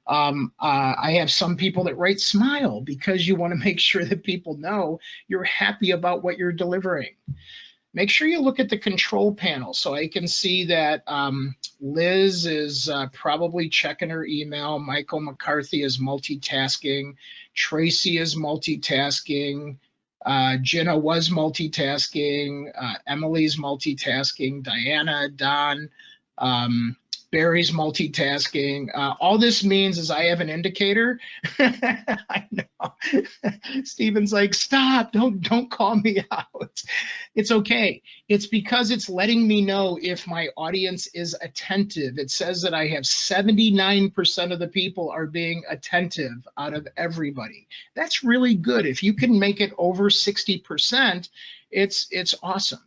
I have some people that write smile, because you want to make sure that people know you're happy about what you're delivering. Make sure you look at the control panel. So I can see that Liz is probably checking her email. Michael McCarthy is multitasking. Tracy is multitasking. Jenna was multitasking. Emily's multitasking. Diana, Don, Barry's multitasking. All this means is I have an indicator. I know. Steven's like, stop, don't call me out. It's okay. It's because it's letting me know if my audience is attentive. It says that I have 79% of the people are being attentive out of everybody. That's really good. If you can make it over 60%, it's awesome.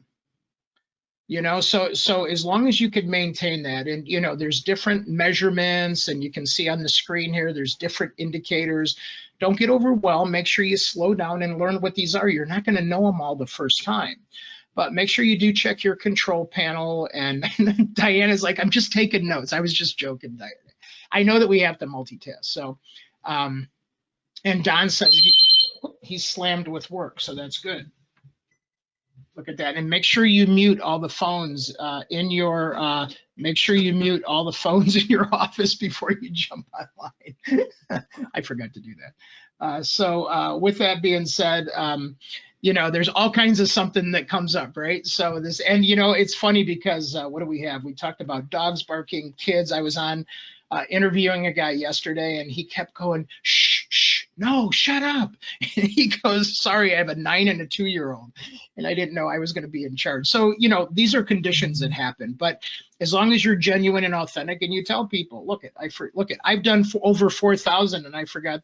You know, so as long as you could maintain that, and you know, there's different measurements, and you can see on the screen here, there's different indicators. Don't get overwhelmed. Make sure you slow down and learn what these are. You're not going to know them all the first time, but make sure you do check your control panel. And Diana's like, I'm just taking notes. I was just joking, Diana. I know that we have to multitask. So, and Don says he's slammed with work, so that's good. Look at that, and make sure you mute all the phones in your. Make sure you mute all the phones in your office before you jump online. I forgot to do that. So with that being said, you know, there's all kinds of something that comes up, right? So this, and you know, it's funny because what do we have? We talked about dogs barking, kids. I was on interviewing a guy yesterday, and he kept going, shh, shh, no, shut up. And he goes, sorry, I have a 9 and a 2-year-old, and I didn't know I was going to be in charge. So, you know, these are conditions that happen, but as long as you're genuine and authentic, and you tell people, look, I've done over 4,000, and I forgot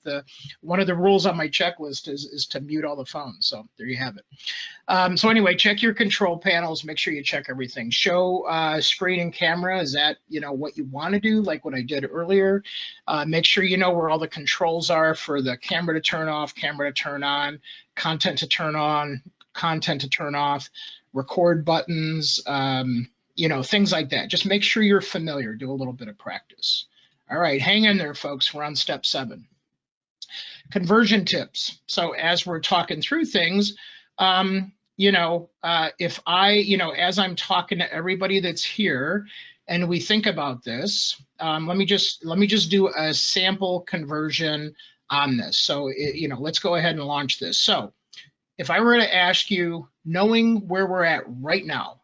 one of the rules on my checklist is to mute all the phones. So there you have it. So anyway, check your control panels. Make sure you check everything. Show screen and camera. Is that, you know, what you want to do, like what I did earlier? Make sure you know where all the controls are for the camera to turn off, camera to turn on, content to turn on, content to turn off, record buttons, you know, things like that. Just make sure you're familiar. Do a little bit of practice. All right, hang in there, folks. We're on step 7. Conversion tips. So as we're talking through things, you know, if I, you know, as I'm talking to everybody that's here, and we think about this, let me just do a sample conversion on this. So, you know, let's go ahead and launch this. So if I were to ask you, knowing where we're at right now,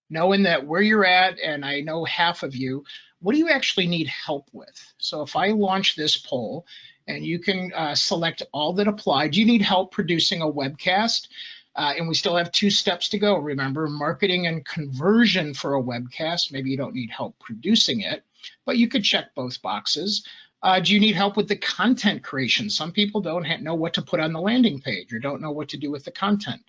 knowing that where you're at, and I know half of you, what do you actually need help with? So if I launch this poll, and you can select all that apply, do you need help producing a webcast? And we still have 2 steps to go. Remember, marketing and conversion for a webcast. Maybe you don't need help producing it, but you could check both boxes. Do you need help with the content creation? Some people don't know what to put on the landing page, or don't know what to do with the content.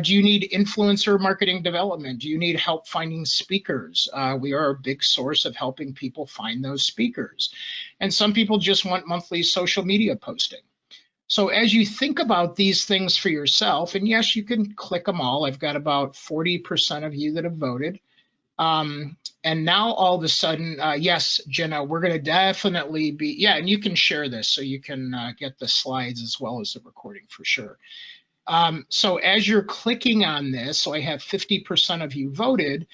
Do you need influencer marketing development? Do you need help finding speakers? We are a big source of helping people find those speakers. And some people just want monthly social media posting. So as you think about these things for yourself, and yes, you can click them all. I've got about 40% of you that have voted. And now all of a sudden, yes, Jenna, we're going to definitely be, yeah, and you can share this so you can get the slides as well as the recording for sure. So as you're clicking on this, so I have 50% of you voted,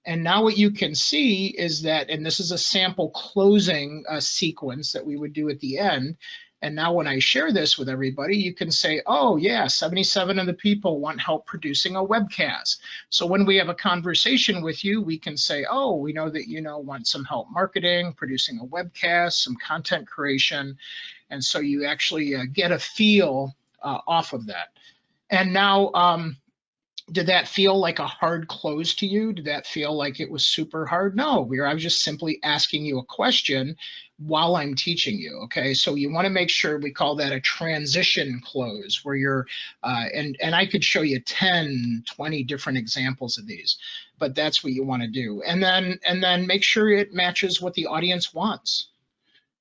And now what you can see is that, and this is a sample closing sequence that we would do at the end. And now when I share this with everybody, you can say, oh yeah, 77 of the people want help producing a webcast. So when we have a conversation with you, we can say, oh, we know that you want some help marketing, producing a webcast, some content creation. And so you actually get a feel off of that. And now, did that feel like a hard close to you? Did that feel like it was super hard? No, I was just simply asking you a question while I'm teaching you, okay? So you wanna make sure, we call that a transition close, where you're, and I could show you 10, 20 different examples of these, but that's what you wanna do. And then make sure it matches what the audience wants,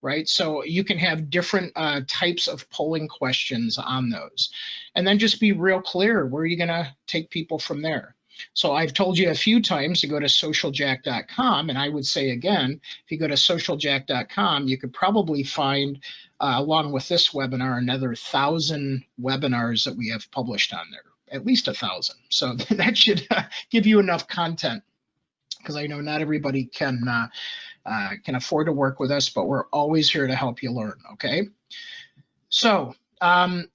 right? So you can have different types of polling questions on those. And then just be real clear, where are you gonna take people from there? So I've told you a few times to go to socialjack.com, and I would say again, if you go to socialjack.com, you could probably find, along with this webinar, another 1,000 webinars that we have published on there, at least 1,000. So that should give you enough content, because I know not everybody can afford to work with us, but we're always here to help you learn, okay? So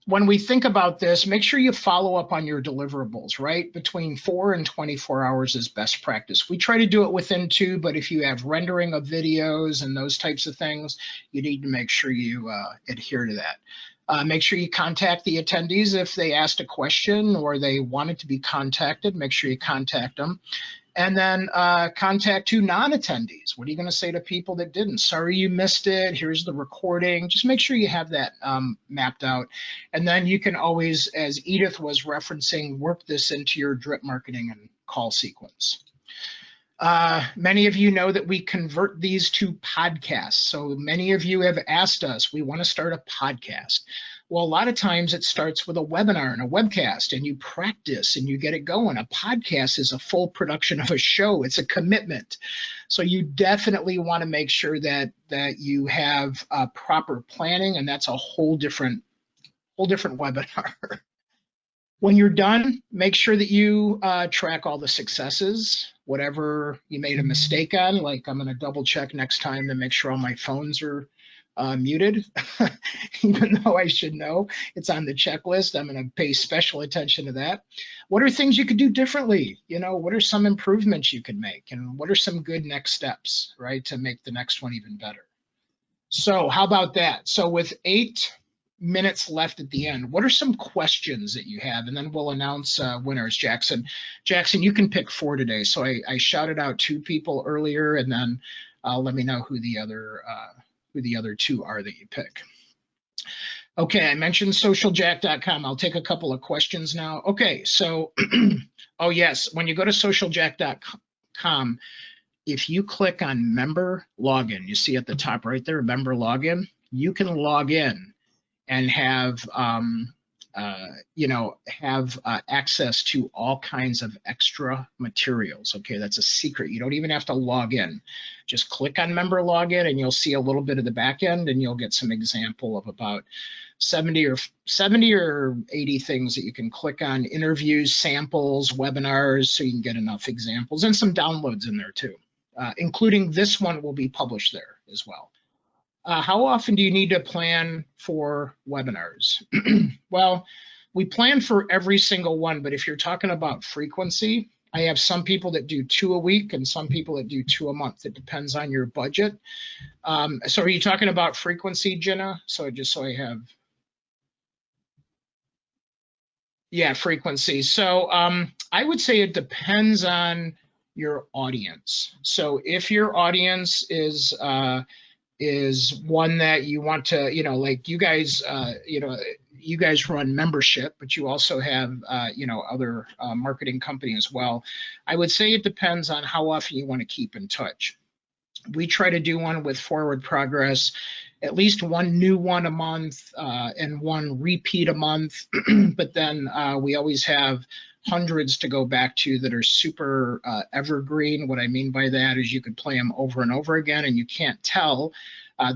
when we think about this, make sure you follow up on your deliverables, right? Between 4 and 24 hours is best practice. We try to do it within 2, but if you have rendering of videos and those types of things, you need to make sure you adhere to that. Make sure you contact the attendees if they asked a question or they wanted to be contacted. Make sure you contact them. And then contact 2 non-attendees. What are you going to say to people that didn't? Sorry you missed it. Here's the recording. Just make sure you have that mapped out. And then you can always, as Edith was referencing, work this into your drip marketing and call sequence. Many of you know that we convert these to podcasts. So many of you have asked us, we want to start a podcast. Well, a lot of times it starts with a webinar and a webcast, and you practice and you get it going. A podcast is a full production of a show. It's a commitment. So you definitely want to make sure that you have proper planning, and that's a whole different webinar. When you're done, make sure that you track all the successes, whatever you made a mistake on. Like, I'm going to double check next time to make sure all my phones are muted, even though I should know it's on the checklist. I'm going to pay special attention to that. What are things you could do differently? What are some improvements you could make? And what are some good next steps, right, to make the next one even better? So how about that? So with 8 minutes left at the end, what are some questions that you have? And then we'll announce winners. Jackson, you can pick 4 today. So I shouted out 2 people earlier, and then let me know who the other 2 are that you pick. Okay, I mentioned socialjack.com. I'll take a couple of questions now. Okay, so, oh yes, when you go to socialjack.com, if you click on member login, you see at the top right there, member login, you can log in and have access to all kinds of extra materials. Okay, that's a secret. You don't even have to log in. Just click on member login and you'll see a little bit of the back end, and you'll get some example of about 70 or 80 things that you can click on: interviews, samples, webinars, so you can get enough examples, and some downloads in there too, including this one will be published there as well. How often do you need to plan for webinars? Well, we plan for every single one, but if you're talking about frequency, I have some people that do 2 a week and some people that do 2 a month. It depends on your budget. So are you talking about frequency, Jenna? So just so I have. Yeah, frequency. So I would say it depends on your audience. So if your audience is one that you want to, like you guys, you guys run membership, but you also have, other marketing company as well. I would say it depends on how often you want to keep in touch. We try to do one with forward progress, at least 1 new one a month and 1 repeat a month. But then we always have hundreds to go back to that are super evergreen. What I mean by that is you could play them over and over again, and you can't tell.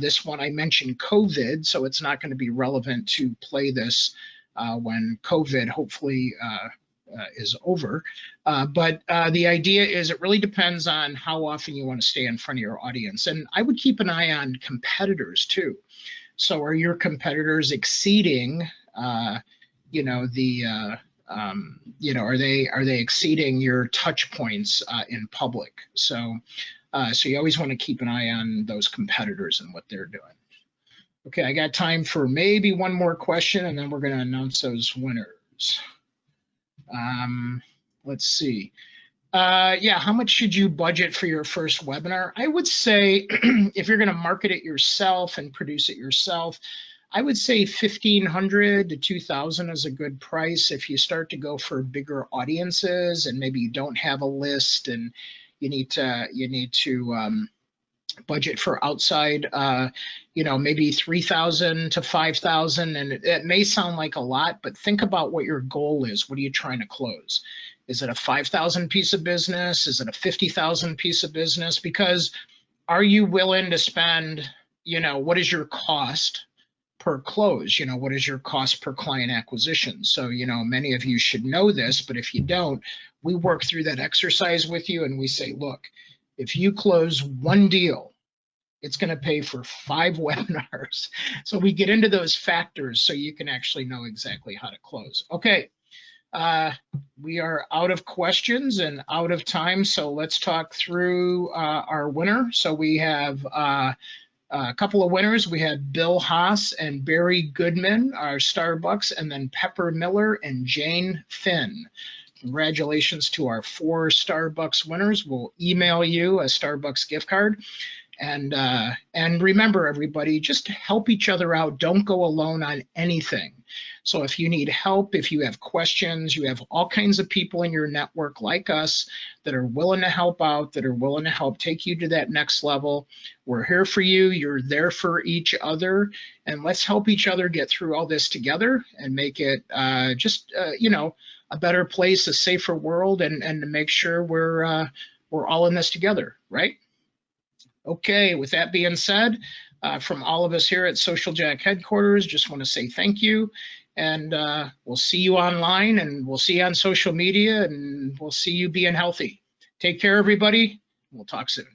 This one, I mentioned COVID, so it's not going to be relevant to play this when COVID hopefully is over. But the idea is it really depends on how often you want to stay in front of your audience. And I would keep an eye on competitors too. So are your competitors exceeding, you know, you know, are they exceeding your touch points in public? So you always want to keep an eye on those competitors and what they're doing. Okay, I got time for maybe one more question, and then we're going to announce those winners. Let's see. Yeah, how much should you budget for your first webinar? I would say if you're going to market it yourself and produce it yourself, I would say $1,500 to $2,000 is a good price. If you start to go for bigger audiences and maybe you don't have a list and you need to budget for outside, you know, maybe $3,000 to $5,000, and it may sound like a lot, but think about what your goal is. What are you trying to close? Is it a 5,000 piece of business? Is it a 50,000 piece of business? Because are you willing to spend, you know, what is your cost per close? You know, what is your cost per client acquisition? So, you know, many of you should know this, but if you don't, we work through that exercise with you and we say, look, if you close one deal, it's going to pay for 5 webinars. So we get into those factors so you can actually know exactly how to close. Okay, we are out of questions and out of time. So let's talk through our winner. So we have a couple of winners. We had Bill Haas and Barry Goodman, our Starbucks, and then Pepper Miller and Jane Finn. Congratulations to our 4 Starbucks winners. We'll email you a Starbucks gift card. And remember, everybody, just help each other out. Don't go alone on anything. So if you need help, if you have questions, you have all kinds of people in your network like us that are willing to help out, that are willing to help take you to that next level. We're here for you. You're there for each other. And let's help each other get through all this together and make it you know, a better place, a safer world, and to make sure we're all in this together, right? Okay, with that being said, from all of us here at Social Jack headquarters, just want to say thank you. And we'll see you online, and we'll see you on social media, and we'll see you being healthy. Take care, everybody. We'll talk soon.